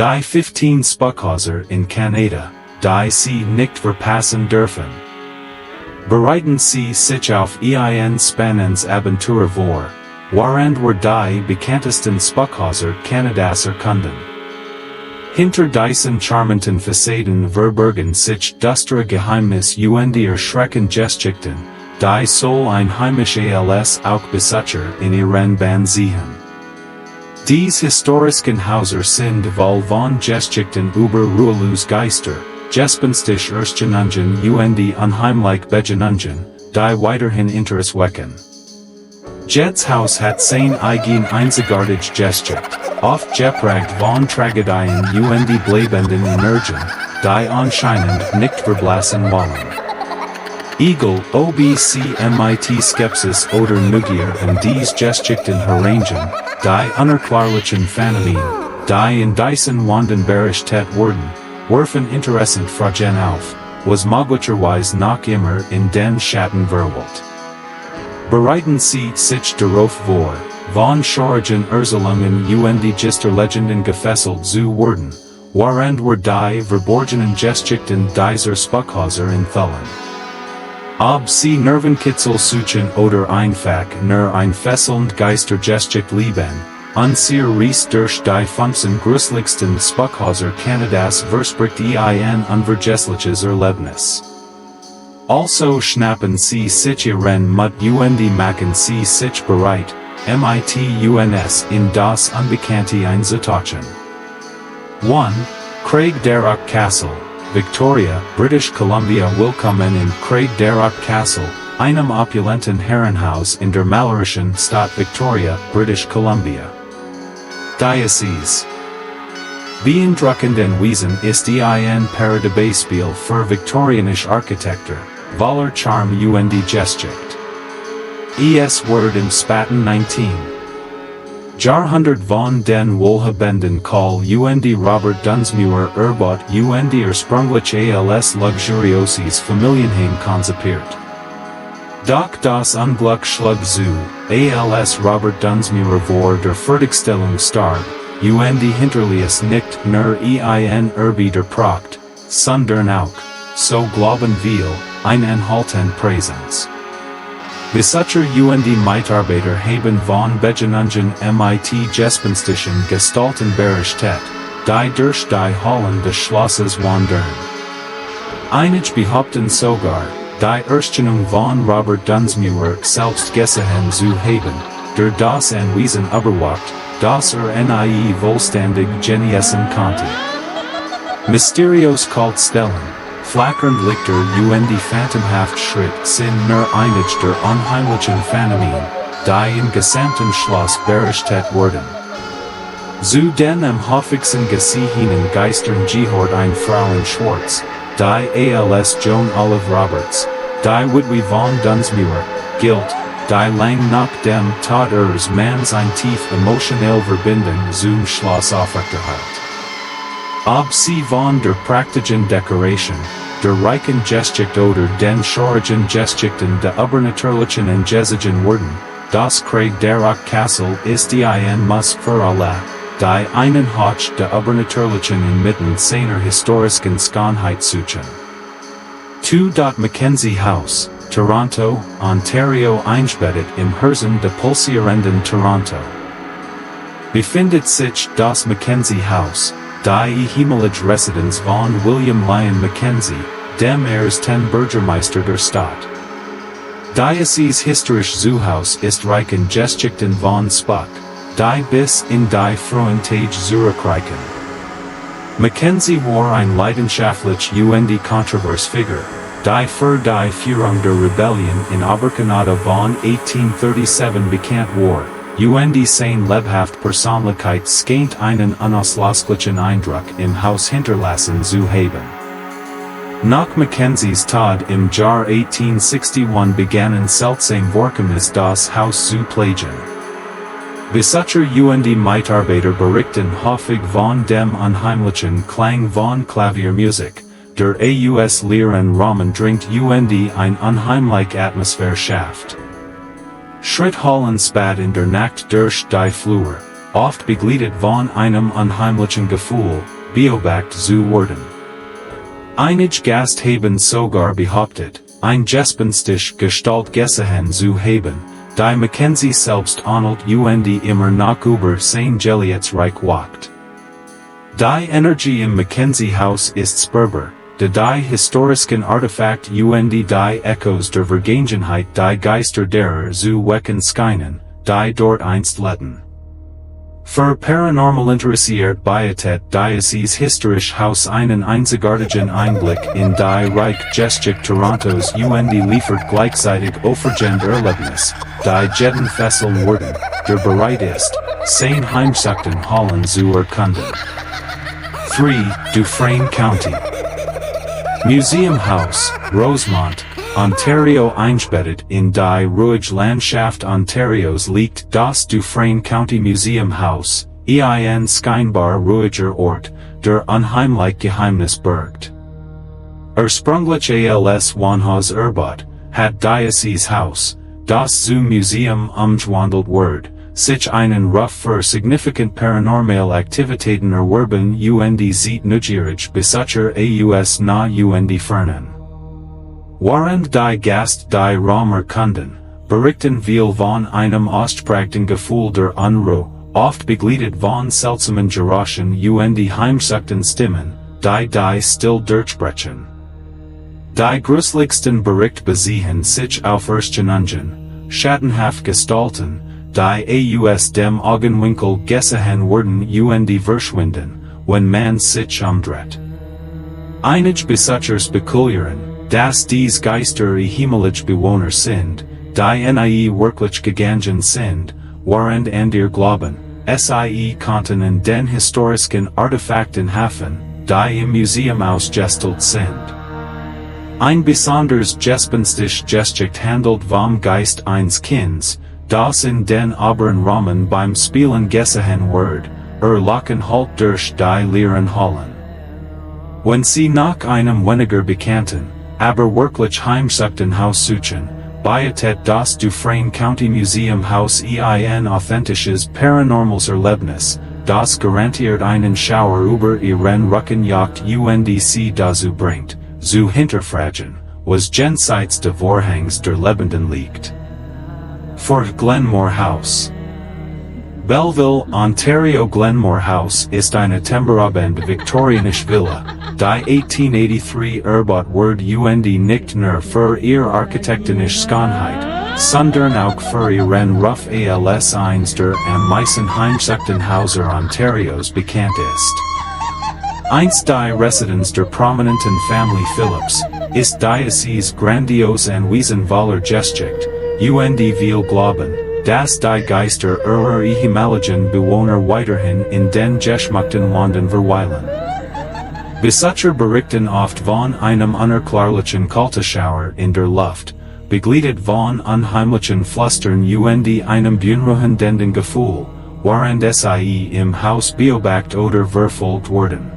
Die 15 Spukhäuser in Kanada, die Sie nicht verpassen dürfen. Bereiten Sie sich auf ein spannendes Abenteuer vor, während wir die bekanntesten Spukhäuser Kanadas erkunden. Hinter diesen charmanten Fassaden verbergen sich düstere Geheimnisse und erschreckende Geschichten, die soll einheimische als auch Besitzer in ihren Bann sehen. Dies historischen Häuser sind voll von Geschichten über Ruhelose Geister, gespenstische Erscheinungen und unheimliche Begegnungen, die weiterhin Interesse wecken. Jedes Haus hat sein einzigartige Geschichte, oft geprägt von Tragödien und bleibenden Energien, die anscheinend nicht verblassen wollen. Egal ob sie mit Skepsis oder Neugier in dies Geschichten herangen, die unerklärlichen Phänomenen, die in diesen Wanden berichtet wurden, werfen interessant Fragen auf, was möglicherweise noch immer in den Schatten verweilt. Bereiten Sie sich darauf vor, von schaurigen Erzählungen und Gisterlegenden gefesselt zu werden, während wir die verborgenen Geschichten dieser Spukhäuser enthüllen. Ob Sie Nervenkitzel suchen oder einfach nur ein fesselnd Geistergeschichte lieben, unser Reise durch die 15 gruseligsten Spukhäuser Kanadas verspricht ein unvergessliches Erlebnis. Also schnappen Sie sich Ihren Mut und machen Sie sich bereit, mit uns in das Unbekannte einzutauchen. 1. Craig Darroch Castle, Victoria, British Columbia. Willkommen in Craig Darroch Castle, einem opulenten Herrenhaus in der malerischen Stadt Victoria, British Columbia. Diocese. Beeindruckenden Wiesen ist ein Paradebeispiel für viktorianische Architektur, voller Charme und Geschichte. Es wird im späten 19. Jahrhundert von den wohlhabenden Karl und Robert Dunsmuir erbaut und ursprünglich als luxuriöses Familienheim konzipiert. Doch das Unglück schlug zu, als Robert Dunsmuir vor der Fertigstellung starb, und hinterließ nicht nur ein Erbe der Pracht, sondern auch, so glauben wir, ein anhaltend Präsenz. Besitzer und Mitarbeiter haben von Begegnungen mit gespenstischen Gestalten berichtet, die durch die Hallen des Schlosses wandern. Einige behaupten sogar, die Erscheinung von Robert Dunsmuir selbst gesehen zu haben, der das Anwesen überwacht, das nie vollständig genießen konnte. Mysteriös kalt Stellen, flackernd Lichter und phantomhaft Schritt sind nur einige der unheimlichen Phänomenen, die im gesamten Schloss berichtet wurden. Zu den am häufigsten gesehenen Geistern gehört eine Frau in Schwarz, die als Joan Olive Roberts, die Witwe von Dunsmuir, gilt, die lang nach dem Tod ihres Manns eine tief emotionelle Verbindung zum Schloss aufrechterhält. Ob sie von der praktischen Dekoration, der reichen Geschichte oder den schaurigen Geschichten der übernatürlichen entgesigen wurden, das Craig Darroch Castle ist ein Muss für alle, die einen Hauch der übernatürlichen inmitten seiner historischen Schönheit suchen. 2. Mackenzie House, Toronto, Ontario. Eingebettet im Herzen der pulsierenden Toronto befindet sich das Mackenzie House, die ehemalige Residenz von William Lyon Mackenzie, dem ersten Bürgermeister der Stadt. Dieses historische Zoohaus ist reich in Geschichten von Spuk, die bis in die frühen Tage zurückreichen. Mackenzie war ein leidenschaftlich und kontrovers Figur, die für die Führung der Rebellion in Kanada von 1837 bekannt war, und seine lebhafte Persönlichkeit scheint einen unauslöschlichen Eindruck im Haus hinterlassen zu haben. Nach Mackenzies Tod im Jahr 1861 begannen seltsame Vorkommnisse das Haus zu plagen. Besitzer und Mitarbeiter berichten häufig von dem unheimlichen Klang von Klaviermusik, der aus leeren Rahmen dringt und ein unheimliche Atmosphäre schafft. Schritthallen spat in der Nacht durch die Flur, oft begleitet von einem unheimlichen Gefühl, beobacht zu werden. Einige Gast haben sogar behauptet, ein gespenstisch Gestalt gesehen zu haben, die Mackenzie selbst ahnt und immer noch über sein Gelietsreich wacht. Die Energie im Mackenzie-Haus ist spürbar, die historischen Artefakt und die Echos der Vergangenheit die Geister derer zu wecken scheinen, die dort einst lebten. Für paranormal interessiert bietet dieses historische Haus einen einzigartigen Einblick in die Reich Geschichte Torontos und liefert gleichzeitig aufergehende Erlebnis, die jeden fesseln werden, der bereit ist, sein heimsuchten Hallen zu erkunden. 3. Dufresne County Museum House, Rosemont, Ontario. Eingebettet in die ruhige Landschaft Ontarios liegt das Dufresne County Museum House, ein scheinbar ruhiger Ort, der unheimlich Geheimnis birgt. Ursprünglich als Wohnhaus erbaut, hat dieses Haus, das zum Museum umgewandelt wird, sich einen Ruf für significant paranormal Aktivitäten erworben und sieht neugierig Besitzer aus na und fernen. Während die Gast die Raum erkunden, berichten viel von einem ausgeprägten Gefühl der Unruhe, oft begleitet von seltsamen Geräuschen und heimsuchten Stimmen, die still durchbrechen. Die gruseligsten Berichte beziehen sich auf Erscheinungen, schattenhaft Gestalten, die aus dem Augenwinkel gesehen werden und verschwinden, wenn man sich umdreht. Einige Besitzer spekulieren, dass dies Geister himmlische Bewohner sind, die nie wirklich gegangen sind, während andere glauben, sie konnten in den historischen Artefakten helfen, die im Museum ausgestellt sind. Ein besonders gespenstisch Gesticht handelt vom Geist eines Kindes, das in den oberen Rahmen beim Spielen gesehen wird, locken halt durch die leeren Hallen. Wenn sie nach einem weniger bekannten, aber wirklich heimsuchten Haus suchen, bietet das Dufresne County Museum Haus ein authentisches paranormales Erlebnis, das garantiert einen Schauer über ihren Rücken jagt und sie dazu bringt, zu hinterfragen, was jenseits des Vorhangs der Lebenden liegt. Fort Glenmore House Belleville, Ontario. Glenmore House ist eine temperabende viktorianische Villa, die 1883 erbaut wurde und nicht nur für ihre architektonische Schönheit, sondern auch für ihren Ruf als eines der am meisten heimsuchten Häuser Ontarios bekannt ist. Einst die Residenz der prominenten Familie Phillips, ist dieses grandios Anwesen voller Geschichte, und viel glauben, dass die Geister ihrer ehemaligen Bewohner weiterhin in den geschmackten Wanden verweilen. Besitzer berichten oft von einem unerklärlichen Kalteschauer in der Luft, begleitet von unheimlichen Flüstern und einem beunruhigenden Gefühl, während sie im Haus beobachtet oder verfolgt werden.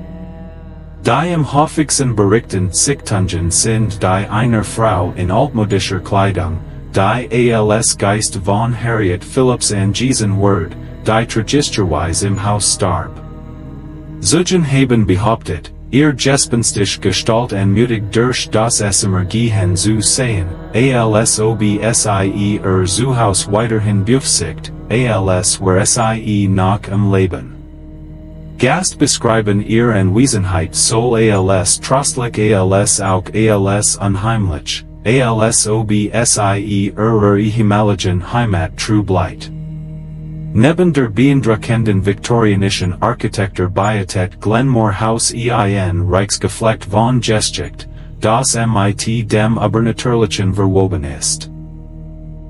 Die am häufigsten berichteten Sichtungen sind die einer Frau in altmodischer Kleidung, die als Geist von Harriet Phillips angewiesen wird, die tragischerweise im Haus starb. Zeugen haben behauptet, ihr gespenstisch Gestalt anmutig durch das Emergehen zu sehen, als ob sie ihr Haus weiterhin beaufsicht, als wäre sie noch am Leben. Gast beschreiben ihre Anwesenheit soll als trostlich als auch als unheimlich, als ob sie ihrer ehemaligen Heimat true bleibt. Neben der beeindruckenden viktorianischen Architektur bietet Glenmore House ein Reichsgeflecht von Geschichte, das mit dem Übernatürlichen verwoben ist.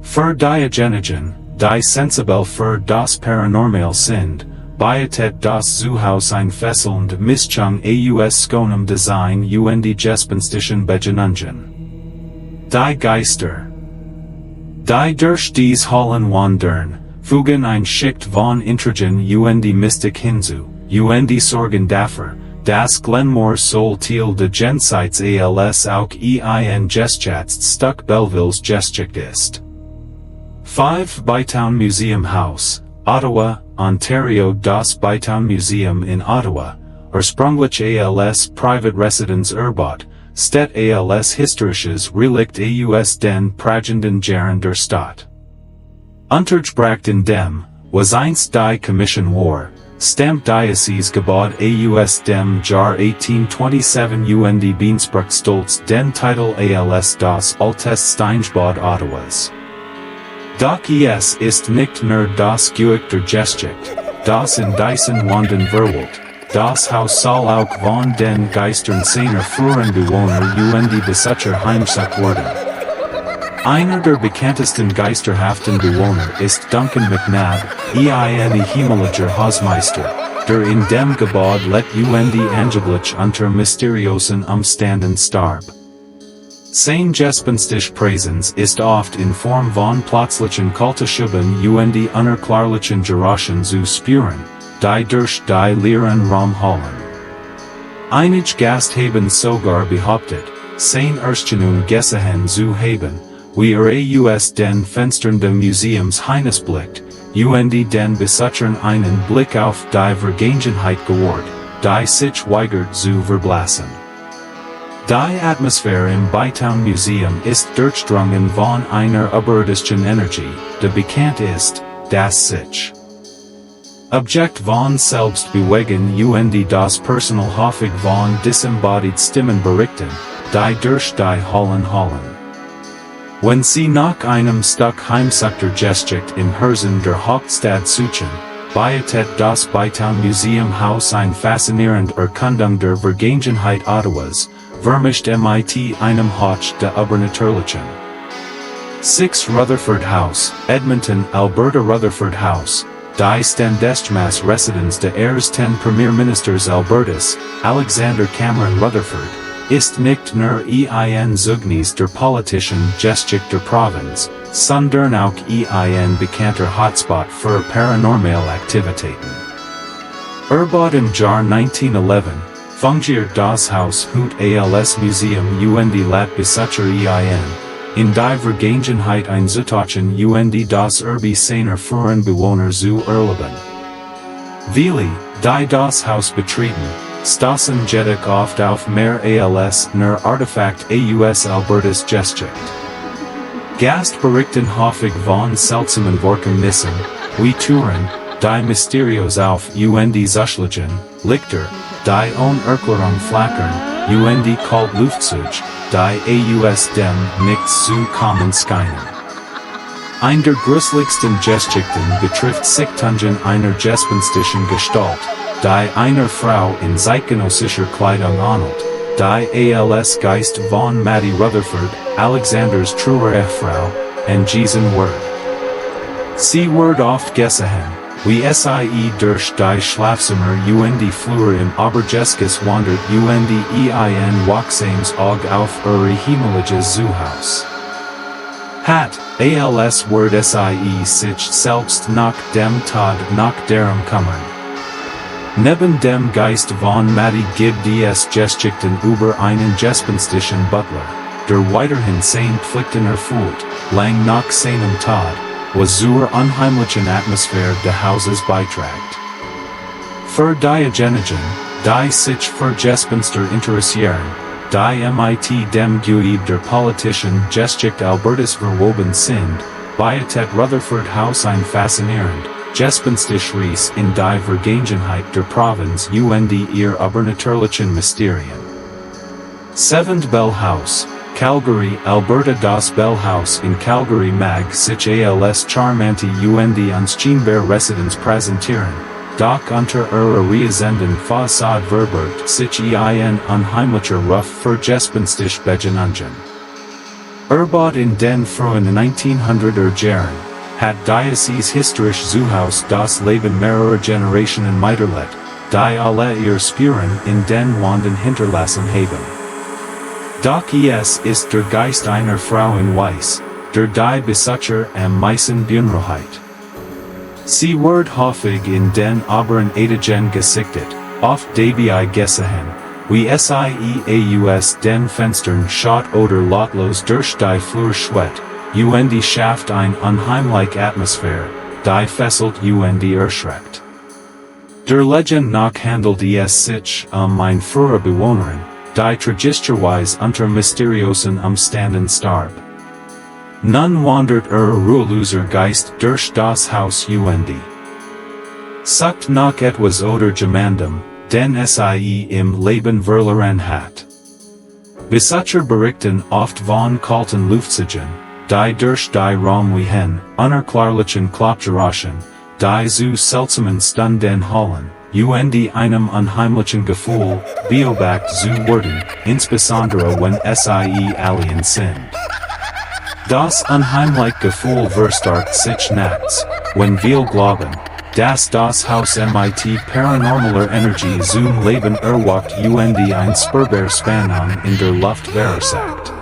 Für diejenigen, die sensibel für das Paranormal sind, bietet das Haus ein fesselnd Mischung aus schönem Design und gespenstischen Begegnungen. Die Geister, die durch dies Hallen wandern, fügen ein Schicht von Intrigen und Mystik hinzu, und sorgen dafür, dass Glenmore soll Teil de Jenseits als auch ein Geschichtstück Bellevilles Geschichte ist. 5. Bytown Museum House, Ottawa, Ontario das Beitaan-Museum in Ottawa, oorspronkelijk als private residence Erbot, Stet als historisches Relikt aus den Pragenden Jaren der Stadt. Untergebracht in dem, was einst die Commission war, stammt Diocese Gebäude aus dem Jahr 1827 und Beanspruch stolz den Titel als das Altest Steingebäude Ottawas. Doch es ist nicht nur das Geüchter Geschicht, das in diesen Wanden verwelt, das Haus soll auch von den Geistern seiner früheren Bewohner und Besitzer heimgesucht werden. Einer der bekanntesten geisterhaften Bewohner ist Duncan McNabb, ein himmlischer Hausmeister, der in dem Gebäude lebt und angeblich unter mysteriösen Umständen starb. Sein gespenstisch Präsenz ist oft in Form von plötzlichen Kultschüben und unerklärlichen Geräuschen zu spüren, die durch die leeren Raum hallen. Einige Gast haben sogar behauptet, sein Erscheinung gesehen zu haben, wie aus den Fenstern des Museums hinausblickt, und den Besitzern einen Blick auf die Vergangenheit gewährt, die sich weigert zu verblassen. Die Atmosphäre im Beitaan-Museum ist durchdrungen von einer überirdischen Energie, die bekannt ist, das sich Objekt von Selbstbewegung und das Personal häufig von disembodied Stimmen berichten, die durch die Hallen hallen. Wenn Sie nach einem Stück heimsuchter Geschichte im Herzen der Hauptstadt suchen, bietet das Beitaan-Museum Haus ein faszinierend Erkundung der Vergangenheit Ottawas, vermischt mit einem Hauch der übernatürlichen. 6 Rutherford House, Edmonton, Alberta. Rutherford House, die Standestmaß Residence des ersten Premierministers Albertas, Alexander Cameron Rutherford, ist nicht nur ein Zeugnis der politischen Geschichte der Provinz, sondern auch ein bekannter Hotspot für paranormale Aktivitäten. Erbaut im Jahr 1911, fungiert das Haus heute als Museum und lädt Besitzer in die Vergangenheit einzutauchen und das Erbe seiner früheren Bewohner zu erleben. Viele, die das Haus betreten, stoßen jedoch oft auf mehr als nur Artefakt aus Albertas Geschichte. Gast berichten häufig von seltsamen Vorkommnissen, wie Türen, die mysteriös auf und zuschlagen, Lichter, die unerklärlich flackern, und kalt Luftzug, die aus dem Nichts zu kommen scheinen. Ein der gruseligsten Geschichten betrifft Sichtungen einer gespenstischen Gestalt, die einer Frau in zeitgenössischer Kleidung ähnelt, die als Geist von Maddie Rutherford, Alexanders truer Ehefrau, entgessen wird. Sie wird oft gesehen, wie sie durch die Schlafzimmer und Flure im Obergeschoss wandert und ein wachsames Auge auf ihre himmlisches Zuhause hat, als wird sie sich selbst nach dem Tod nach derem Kommen. Neben dem Geist von Maddie gibt es Geschichten über einen gespenstischen Butler, der weiterhin seine Pflichten erfüllt, lang nach seinem Tod, was zur unheimlichen Atmosphäre des Hauses beiträgt. Für diejenigen, die sich für Gespenster interessieren, die mit dem Geübe der politischen Geschichte Albertas verwoben sind, bietet Rutherford House ein faszinierend, gespenstisch Reise in die Vergangenheit der Provinz und ihr übernatürlichen Mysterien. 7. Bell House, Calgary, Alberta. Das Bell House in Calgary mag sich als charmante und unscheinbare Residenz präsentieren, doch unter ihrer riesenden Fassade verbirgt sich ein unheimlicher Ruf für gespenstisch Begegnungen. Erbaut in den frühen 1900er Jahren, hat Diocese historisch Zuhaus das Leben mehrerer Generationen miterlebt, die alle ihr Spuren in den Wanden hinterlassen haben. Doch es ist der Geist einer Frau in Weiß, der die Besitzer am meisten beunruhigt. Sie wird häufig in den oberen Etagen gesichtet, oft dabei gesehen, wie sie aus den Fenstern schaut oder lautlos durch die Flur schwett, und schafft eine unheimliche Atmosphäre, die fesselt und erschreckt. Der Legend nach handelt es sich ein früher Bewohnerin, die tragischerweise unter mysteriösen Umständen starb. Nun wandert ruheloser Geist durch das Haus und sucht nach etwas oder jemandem, den sie im Leben verloren hat. Besucher berichten oft von kalten Luftzügen, die durch die räumlichen, unerklärlichen Klopfgeräuschen, die zu seltsamen Stunden hallen, und einem unheimlichen Gefühl, beobachtet zu werden, insbesondere wenn sie Aliens sind. Das unheimliche Gefühl verstärkt sich nachts, wenn wir glauben, dass das Haus mit paranormaler Energie zum Leben erwacht und ein spürbar Spannung in der Luft verursacht.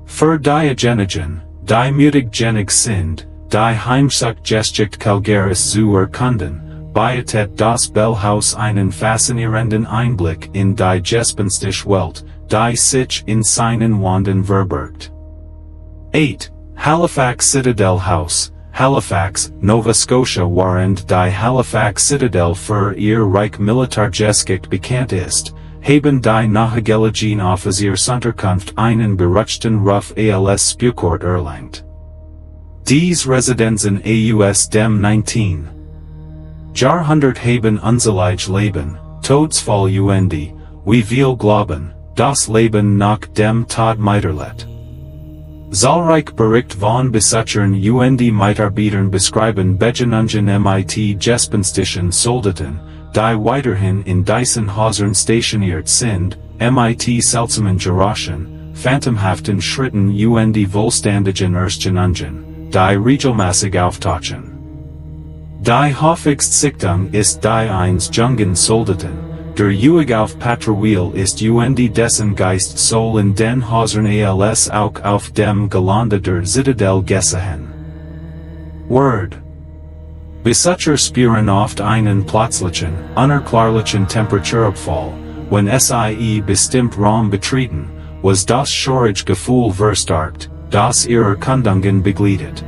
Für diejenigen, die müdiggenig sind, die Heimsucht Geschichte Calgaris zu erkunden, bietet das Bellhaus einen faszinierenden Einblick in die gespenstische Welt, die sich in seinen Wänden verbirgt. 8. Halifax Citadel House, Halifax, Nova Scotia während die Halifax Citadel für ihr Reich Militärgeschichte bekannt ist, haben die nachgelegenen Offiziersunterkunft einen berüchtigten Ruf als Spukhort erlangt. Dies Residenzen aus dem 19. Jahrhundert haben unzählige Leben, Todesfall und, wie wir glauben, das Leben nach dem Tod miterlebt. Zahlreich Bericht von Besuchern und Mitarbeitern beschreiben Begegnungen mit gespenstischen Soldaten, die weiterhin in diesen Häusern stationiert sind, mit seltsamen Geräuschen, phantomhaften Schritten und wohlständigen Erscheinungen, die regelmäßig auftauchen. Die häufigste Sichtung ist die eines jungen Soldaten, der auf Patrouille ist und dessen Geist soll in den Häusern als auch auf dem Gelände der Citadel gesehen. Word. Besucher spüren oft einen plötzlichen, unerklärlichen Temperaturabfall, wenn sie bestimmt Raum betreten, was das schaurige Gefühl verstärkt, das ihre Erkundungen begleitet.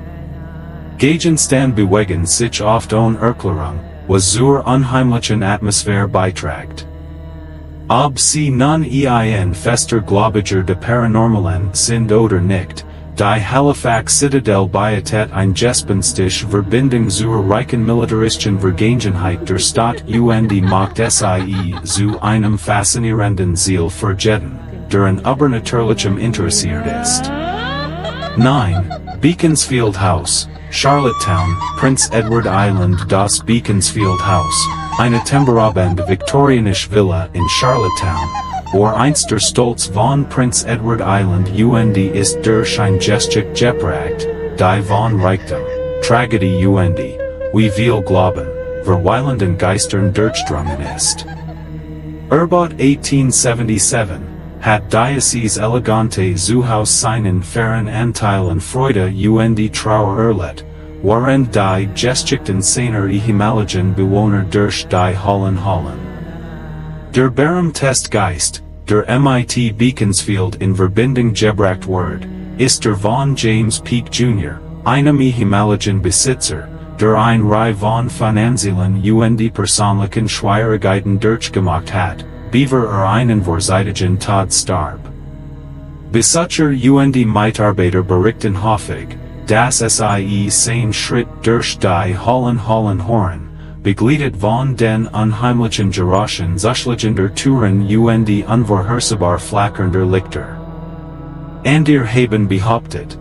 Gegenstände bewegen sich oft ohne Erklärung, was zur unheimlichen Atmosphäre beiträgt. Ob sie nun ein fester Gläubiger der Paranormalen sind oder nicht, die Halifax Citadel bietet ein gespenstische Verbindung zur reichen militaristischen Vergangenheit der Stadt und macht sie zu einem faszinierenden Ziel für jeden, der an übernatürlichem interessiert ist. 9. Beaconsfield House, Charlottetown, Prince Edward Island. Das Beaconsfield House, eine temperabende viktorianische Villa in Charlottetown, einst der Stolz von Prince Edward Island und ist durch ein Geschichte geprägt, die von Reichtum, Tragödie und, wie wir glauben, verweilenden Geistern durchdrungen ist. Erbaut 1877, hat Diocese Elegante zu Haus seinen fairen Anteil an Freude und Trauer erlitt, während die Geschichten seiner ehemaligen Bewohner durch die Hallen. Der berühmteste Geist, der mit Beaconsfield in Verbindung gebracht wird, ist der von James Peake Jr., einem ehemaligen Besitzer, der eine Reihe von finanziellen und persönlichen Schwierigkeiten durchgemacht hat, bevor einen vorzeitigen Tod starb. Besucher und Mitarbeiter berichten häufig, dass sie seinen Schritt durch die Hallen hören, begleitet von den unheimlichen Geräuschen suchliegender Türen und unvorhersehbar flackernder Lichter. Andere haben behauptet,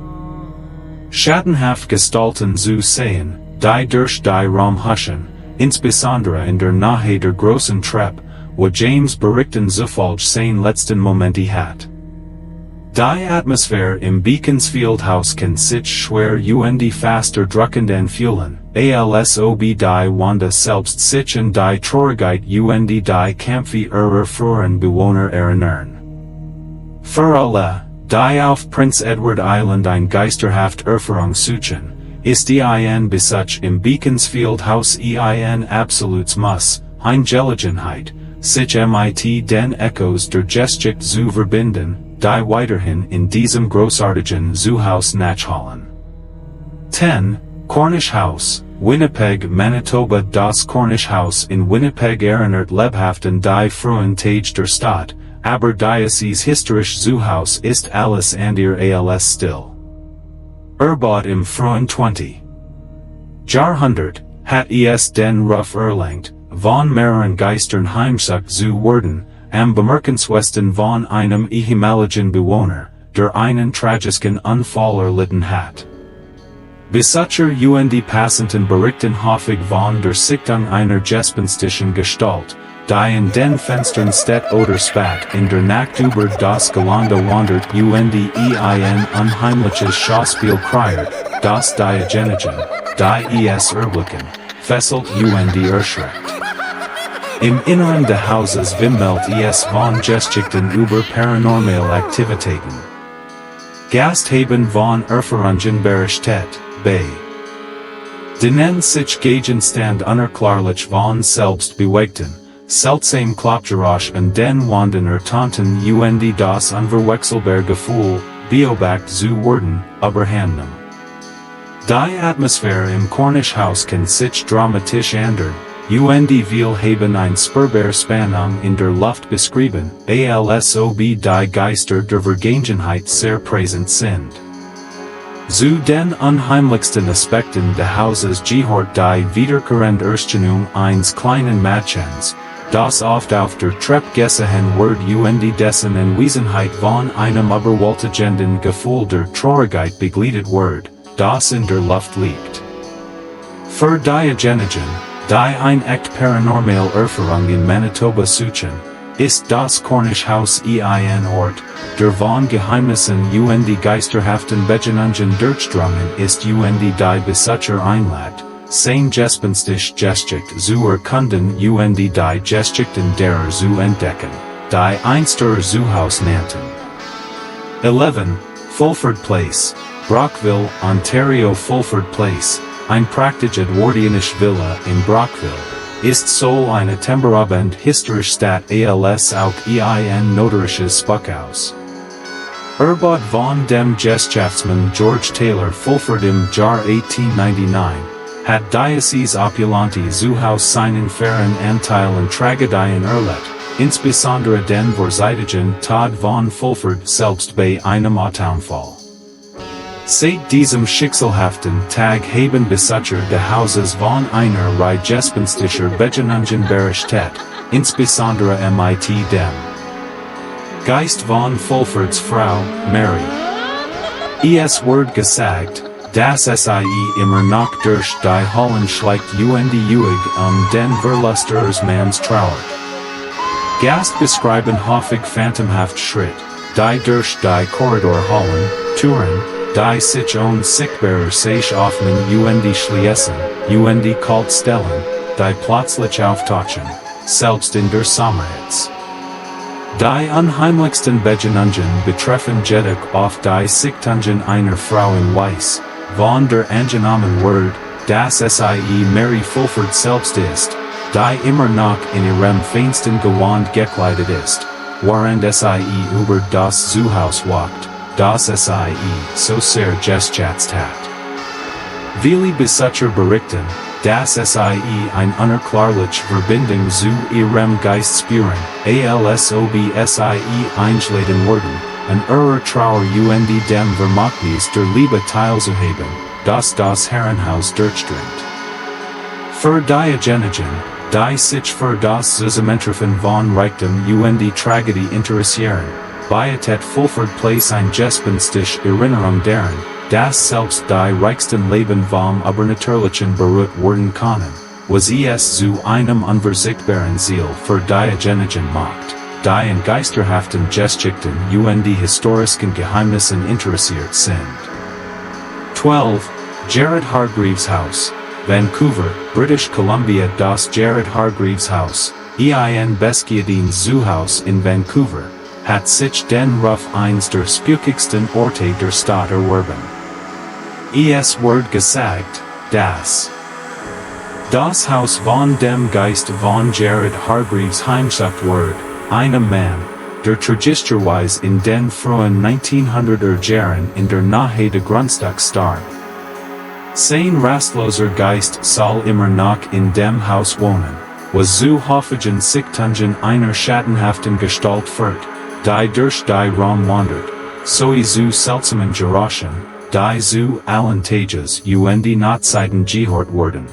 schattenhaft Gestalten zu sehen, die durch die Raum huschen, insbesondere in der Nähe der großen Treppe, wo James berichten zufolge seine letzten Momente hat. Die Atmosphäre im Beaconsfield House kann sich schwer und fast erdrückend fühlen, als ob die Wanda selbst sich an die Traurigkeit und die Kämpfe ihrer früheren Bewohner erinnern. Für alle, die auf Prince Edward Island ein geisterhaft Erfahrung suchen, ist ein Besuch im Beaconsfield House ein absolutes Muss, eine Gelegenheit, sich mit den Echos der Geschichte zu verbinden, die weiterhin in diesem großartigen Zuhause nachhallen. 10. Cornish House, Winnipeg, Manitoba. Das Cornish House in Winnipeg erinnert lebhaften die Fluren Tage der Stadt, aber dieses historische Zoohaus ist alles andere als still. Erbauet im frühen 20. Jahrhundert, hat es den Ruf erlangt, von mehreren Geistern heimsucht zu werden, am bemerkenswertesten von einem ehemaligen Bewohner, der einen tragischen Unfall erlitten hat. Besucher und Passenten berichten häufig von der Sichtung einer gespenstischen Gestalt, die in den Fenstern steht oder spat in der Nacht über das Gelände wandert und ein unheimliches Schauspiel kreiert, das diejenigen, die es erblicken, fesselt und erschreckt. Im Inneren des Hauses wimmelt es von Geschichten über paranormale Aktivitäten. Gasthaben von Erfahrungen berichtet, bei denen sich Gegenstand unerklärlich von selbst bewegten, seltsam Klopgeräusch und den Wanden ertönten und das unverwechselbare Gefühl, beobachtet zu werden, überhanden. Die Atmosphäre im Cornish House kann sich dramatisch ändern, und will haben ein spürbare Spannung in der Luft beschrieben, als ob die Geister der Vergangenheit sehr präsent sind. Zu den unheimlichsten Aspekten des Hauses gehört die wiederkehrende Erscheinung eines kleinen Mädchens, das oft auf der Treppe gesehen wird und dessen Anwesenheit von einem überwältigenden Gefühl der Traurigkeit begleitet wird, das in der Luft liegt. Für diejenigen, die ein echt paranormal Erfahrung in Manitoba suchen, ist das Cornish House ein Ort, der von Geheimnissen und geisterhaften Begegnungen durchdrungen ist und die Besucher einlädt, sein gespenstisch Geschichte zu erkunden und die Geschichten derer zu entdecken, die einst ihr Zoohaus nannten. 11. Fulford Place, Brockville, Ontario. Fulford Place, ein praktisch Edwardianische Villa in Brockville, ist so eine temperabend historische Stadt als auch ein notorisches Spukhäuser. Erbaut von dem Geschäftsmann George Taylor Fulford im Jahr 1899, hat dieses opulente Zoohaus seinen fairen Anteil an Tragödien erlebt, insbesondere den vorzeitigen Tod von Fulford selbst bei einem Autounfall. Seit diesem schicksalhaften Tag haben Besucher des Hauses von einer Reihe gespenstischer Begegnungen berichtet, insbesondere mit dem Geist von Fulfords Frau, Mary. Es wird gesagt, dass sie immer noch durch die Hallen schleicht und den Verlust ihres Manns trauert. Gast beschreiben häufig phantomhaft Schritt, die durch die Korridorhallen, Türen, die sich unsichtbarer sich öffnen und schließen, und kalt stellen, die plötzlich auftauchen, selbst in der Sommerhitze. Die unheimlichsten Begegnungen betreffen jedoch oft die Sichtungen einer Frau in Weiß, von der angenommen wird, dass es Mary Fulford selbst ist, die immer noch in ihrem feinsten Gewand gekleidet ist, während es über das Zoohaus walkt, das es so sehr geschätzt hat. Viele Besucher berichten, dass es ein unerklärliche Verbindung zu ihrem Geist spüren, als ob es einschlagen werden, an ihrer Trauer und dem Vermächtnis der Liebe teilzuhaben, das Herrenhaus durchdringt. Für diejenigen, die sich für das Zusammentreffen von Reichtum und Tragödie interessieren, bietet Fulford Place ein gespenstisch Erinnerung daran, dass selbst die reichsten Leben vom Übernatürlichen berührt werden können, was es zu einem unversichtbaren Ziel für diejenigen macht, die in geisterhaften Geschichten und historischen Geheimnissen interessiert sind. 12. Jared Hargreaves House, Vancouver, British Columbia. Das Jared Hargreaves House, ein beschädigtes Zoohaus in Vancouver, hat sich den Ruf eines der spukigsten Orte der Stadt erworben. Es wird gesagt, dass das Haus von dem Geist von Jared Hargreaves heimgesucht wird, einem Mann, der tragischerweise in den frühen 1900er Jahren in der Nähe der Grundstück starb. Sein rastloser Geist soll immer noch in dem Haus wohnen, was zu Hoffegen Sichtungen einer schattenhaften Gestalt führt, die durch die Raum wandert, so zu seltsamen Geräuschen, die zu allen Tages und Notzeiten gehört wurden.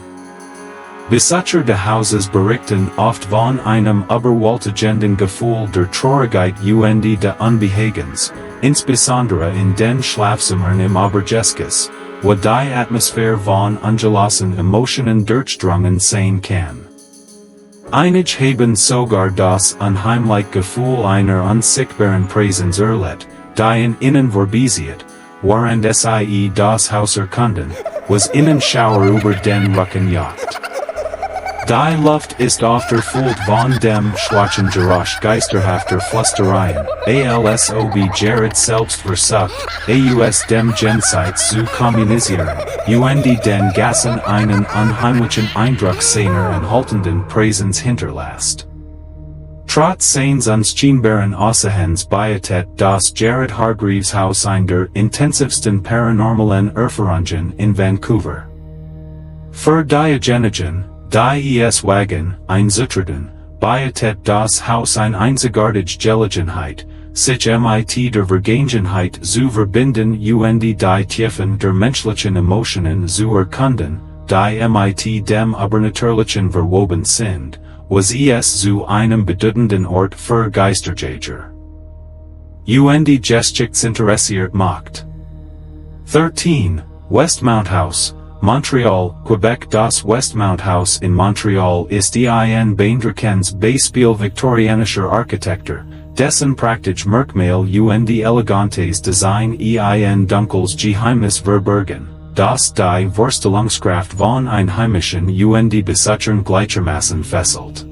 Besitzer des Hauses berichten oft von einem überwältigenden Gefühl der Traurigkeit und des Unbehagens, insbesondere in den Schlafzimmern im Obergeschoss, wo die Atmosphäre von ungelassenen Emotionen durchdrungen sein kann. Einige haben sogar das unheimliche Gefühl einer unsichtbaren Präsenz erlebt, die in ihnen vorbeizieht, während sie das Haus erkunden, was ihnen Schauer über den Rücken jagt. Die Luft ist oft erfüllt von dem schwachen Geräusch geisterhafter Flüstereien, als ob Jared selbst versucht, aus dem Jenseits zu kommunizieren, und den Gassen einen unheimlichen Eindruck seiner enthaltenden Präsenz hinterlässt. Trotz seines unscheinbaren Aussehens bietet das Jared Hargreaves Haus eine der intensivsten paranormalen Erfahrungen in Vancouver. Für diejenigen, die es wagen, einzutreten, bietet das Haus eine einzigartige Gelegenheit, sich mit der Vergangenheit zu verbinden und die Tiefen der menschlichen Emotionen zu erkunden, die mit dem Übernatürlichen verwoben sind, was es zu einem bedeutenden Ort für Geisterjäger und die Geschichts interessiert macht. 13. Westmount House, Montreal, Quebec. Das Westmount House in Montreal ist ein beeindruckendes Beispiel viktorianischer Architektur, dessen praktisch Merkmal und elegantes Design ein dunkles Geheimnis verbergen, das die Vorstellungskraft von Einheimischen und die Besitzern gleichermaßen fesselt.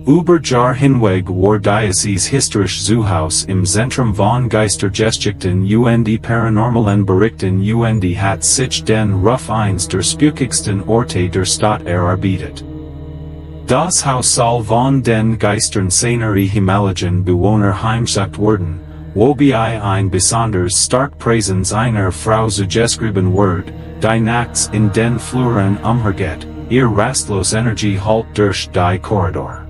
Über Jahr hinweg war dieses historische Zoohaus im Zentrum von Geistergeschichten und die paranormalen Berichten und hat sich den Ruf eins der spukigsten Orte der Stadt erarbeitet. Das Haus soll von den Geistern seiner ehemaligen Bewohner heimgesucht werden, wobei ein besonders stark Präsenz einer Frau zugeschrieben wird, die nachts in den Fluren umhergeht, ihr rastlos Energie halt durch die Korridor.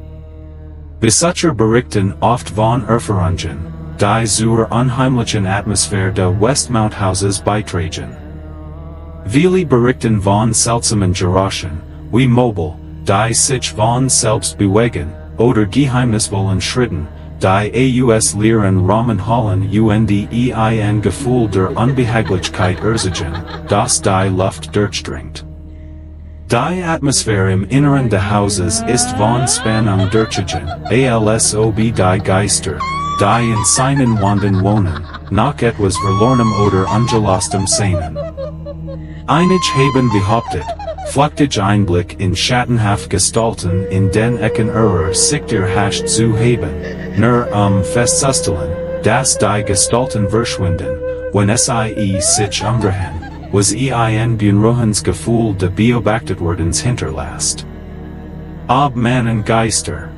Besitzer berichten oft von Erfahrungen, die zur unheimlichen Atmosphäre des Westmount Hauses beitragen. Viele berichten von seltsamen Geräuschen, wie Mobile, die sich von selbst bewegen, oder geheimnisvollen Schritten, die aus leeren Rahmen hallen und die ein Gefühl der Unbehaglichkeit erzeugen, das die Luft durchdringt. Die Atmosphäre im Inneren des Hauses ist von Spannung durchzogen, als ob die Geister, die in seinen Wänden wohnen, nach etwas Verlorenem oder Ungelosstem sehnen. Einige haben behauptet, flüchtig Einblick in schattenhafte Gestalten in den Ecken ihrer Sicht erhascht zu haben, nur festzustellen, dass die Gestalten verschwinden, wenn sie sich umdrehen, was ein beunruhigendes Gefühl des Beobachtetwerdens hinterlässt. Ob man Geister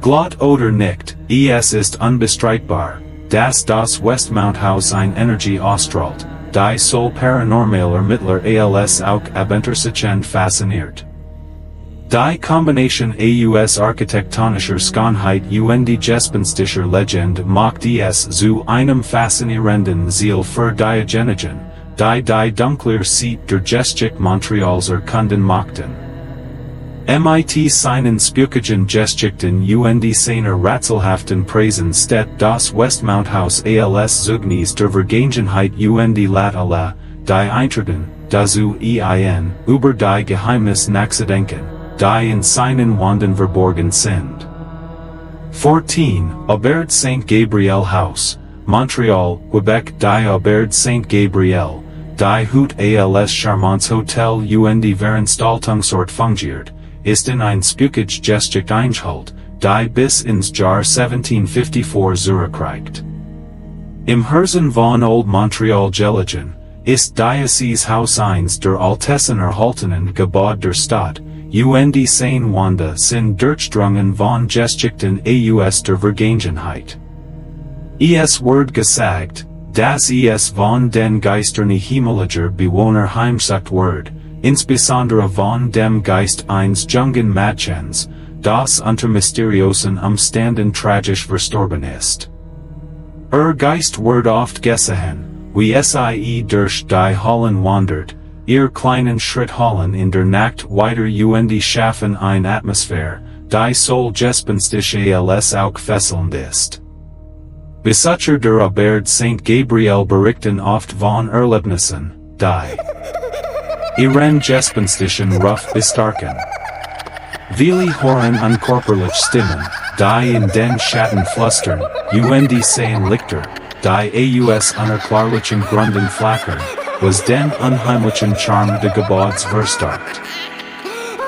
glaubt oder nicht, es ist unbestreitbar, dass das Westmount House eine Energie ausstrahlt, die soll paranormal Ermittler als auch Abenteuersuchend fasziniert. Die Kombination aus architektonischer Schönheit und die gespenstischer Legende macht es zu einem faszinierenden Ziel für diejenigen, die dunkler Seite der Geschichte Montreals erkunden machten. Mit seinen spukigen Geschichten und seiner rätselhaften Präsenz steht das Westmount House als Zeugnis der Vergangenheit und lädt alle, die eintreten, dazu über die Geheimnisse nachzudenken, die in seinen Wänden verborgen sind. 14. Auberge Saint Gabriel House, Montreal, Quebec. Die Auberge Saint Gabriel, die Hut als charmantes Hotel und die Veranstaltungsort fungiert, ist in ein spukig Geschichte eingeholt, die bis ins Jahr 1754 zurückreicht. Im Herzen von Old Montreal gelegen, ist dieses Haus eins der ältesten erhaltenen Gebäude der Stadt, und die seine Wände sind durchdrungen von Geschichten aus der Vergangenheit. Es wird gesagt, Das es von den Geistern himmlischer Bewohner heimsucht wird, insbesondere von dem Geist eines jungen Mädchens, das unter mysteriösen Umständen tragisch verstorben ist. Geist wird oft gesehen, wie sie durch die Hallen wandert, ihr kleinen Schritthallen in der Nacht weiter schaffen eine Atmosphäre, die soll gespenstisch als auch fesselnd ist. Besucher der Aberd St. Gabriel berichten oft von Erlebnissen, die ihren gespenstischen Ruf bestarken. Viele hören unkörperlich Stimmen, die in den Schatten flüstern, sehen Lichter, die aus unerklärlichen Gründen flackern, was den unheimlichen Charme des Gebäudes verstärkt.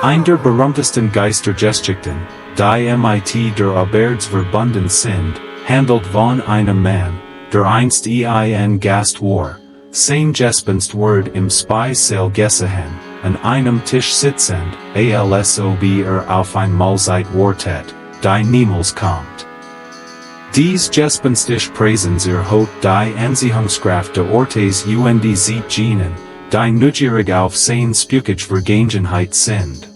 Ein der berühmtesten Geistergeschichten, die mit der Aberds verbunden sind, handelt von einem Mann, der einst ein Gast war, sein Gespenst wird im Speissaal gesehen, an einem Tisch sitzend, als ob auf ein Mahlzeit wartet, die niemals kommt. Dies gespenstisch Präsens erhöht die Anziehungskraft der Ortes sieht Genen, die neugierig auf sein Spukhäuser Vergangenheit sind.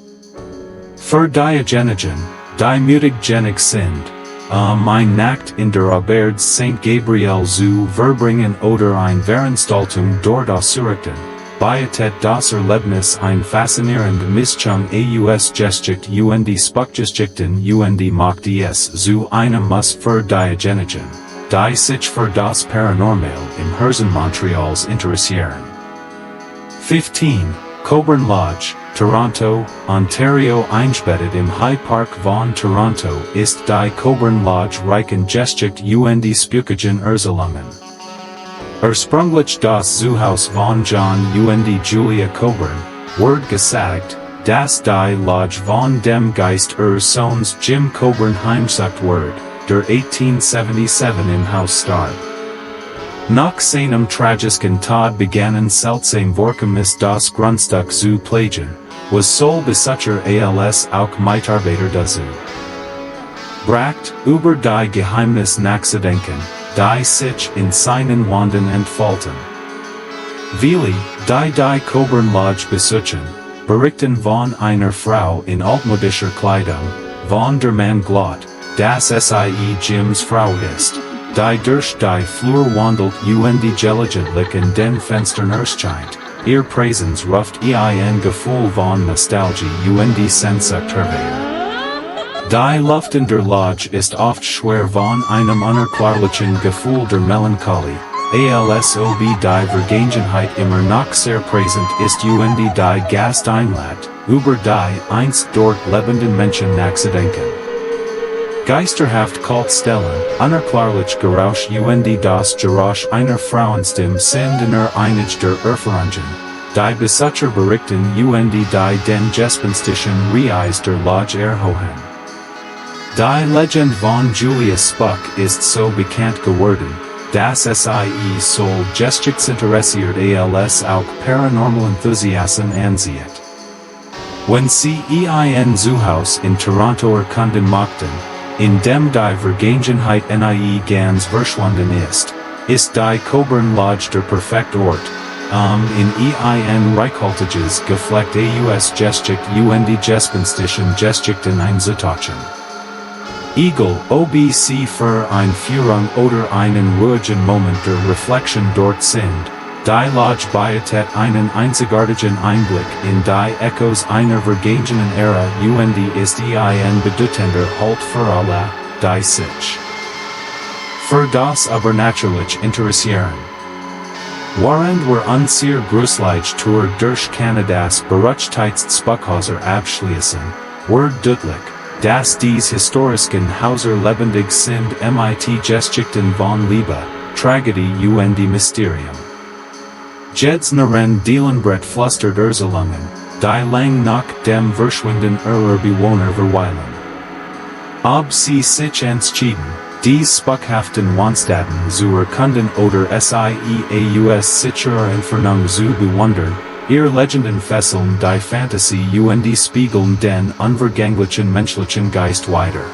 Für diejenigen, die mütig genig sind, ein Nacht in der Aberds St. Gabriel zu verbringen oder ein Veranstaltung dort auszurichten, bietet das Erlebnis ein faszinierende Mischung aus Geschichte Spukhgeschichten macht es zu einem Muss für diejenigen, die sich für das Paranormal im Herzen Montreals interessieren. 15. Coburn Lodge, Toronto, Ontario. Eingebettet im High Park von Toronto ist die Coburn Lodge reichen Geschichte Spukhäuser Erzählungen. Ursprünglich das Zuhause von John Julia Coburn, wird gesagt, dass die Lodge von dem Geist Sohns Jim Coburn heimsucht wird, der 1877 im Haus starb. Nach seinem tragischen Tod begannen seltsame Vorkommnisse das Grundstück zu plagen, was soll Besucher als auch Mitarbeiter dazu bracht, über die Geheimnisse nachzudenken, die sich in seinen Wanden entfalten. Viele, die Coburn Lodge besuchen, berichten von einer Frau in altmodischer Kleidung, von der man glaubt, dass sie Jims Frau ist, die durch die Flur wandelt gelegentlich in den Fenstern erscheint, ihr Präsens ruft ein Gefühl von Nostalgie Sehnsucht hervor. Die Luft in der Lodge ist oft schwer von einem unerklärlichen Gefühl der Melancholie, als ob die Vergangenheit immer noch sehr präsent ist die Gast einlädt, über die einst dort lebenden Menschen nachzudenken. Geisterhaft kalt Stellen, unerklärlich Geräusch das Geräusch einer Frauenstimme sind in einige der Erfahrungen, die Besucher berichten die den gespenstischen Reis der Lodge erhöhen. Die Legend von Julius Spuck ist so bekannt geworden, dass sie soll geschichtsinteressiert als auch Paranormal-Enthusiasten ansieht. Wenn sie ein Zuhause in Toronto erkunden machten, in dem die Vergangenheit ganz verschwunden ist die Coburn Lodge der perfekte Ort, in ein reichhaltiges Geflecht aus Geschichte gespenstische Geschichten einzutauchen. Egal, ob sie für eine Führung oder einen ruhigen Moment der Reflexion dort sind, die Lodge bietet einen einzigartigen Einblick in die Echos einer vergangenen Ära ist ein bedeutender Halt für alle, die sich für das Übernatürliche interessieren. Während wir unser gruselig Tour durch Kanadas berüchtigtste Spukhäuser abschließen, wird deutlich, dass dies historischen Häuser lebendig sind mit Geschichten von Liebe, Tragödie Mysterium. Jeds naren Dielenbrett flüstert Erzählungen, die lang nach dem Verschwinden ihrer Bewohner verweilen. Ob sie sich entschieden, dies spukhaften Wohnstätten zu erkunden oder aus sicherer Entfernung zu bewundern, ihr Legenden fesseln die Fantasie spiegeln den unvergänglichen menschlichen Geist weiter.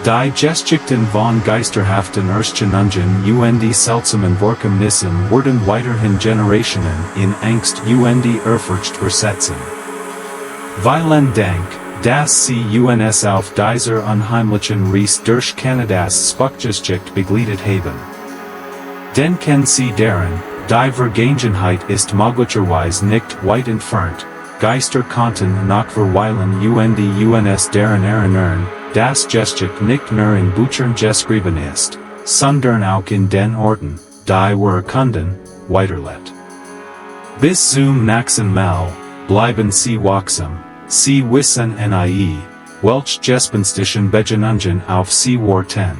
Die Geschichten von geisterhaften Erscheinungen und seltsamen Vorkommnissen wurden weiterhin Generationen in Angst und Ehrfurcht versetzen. Vielen Dank, dass Sie uns auf dieser unheimlichen Reise durch Kanadas Spukhäuser begleitet haben. Denken Sie daran, die Vergangenheit ist möglicherweise nicht weit entfernt, Geister konnten noch verweilen und uns daran erinnern, dass Geschichte nicht nur in Büchern geschrieben ist, sondern auch in den Orten, die wir erkunden, weiterlebt. Bis zum nächsten Mal, bleiben Sie wachsam, Sie wissen nie, welche Gespenstischen Begegnungen auf Sie warten.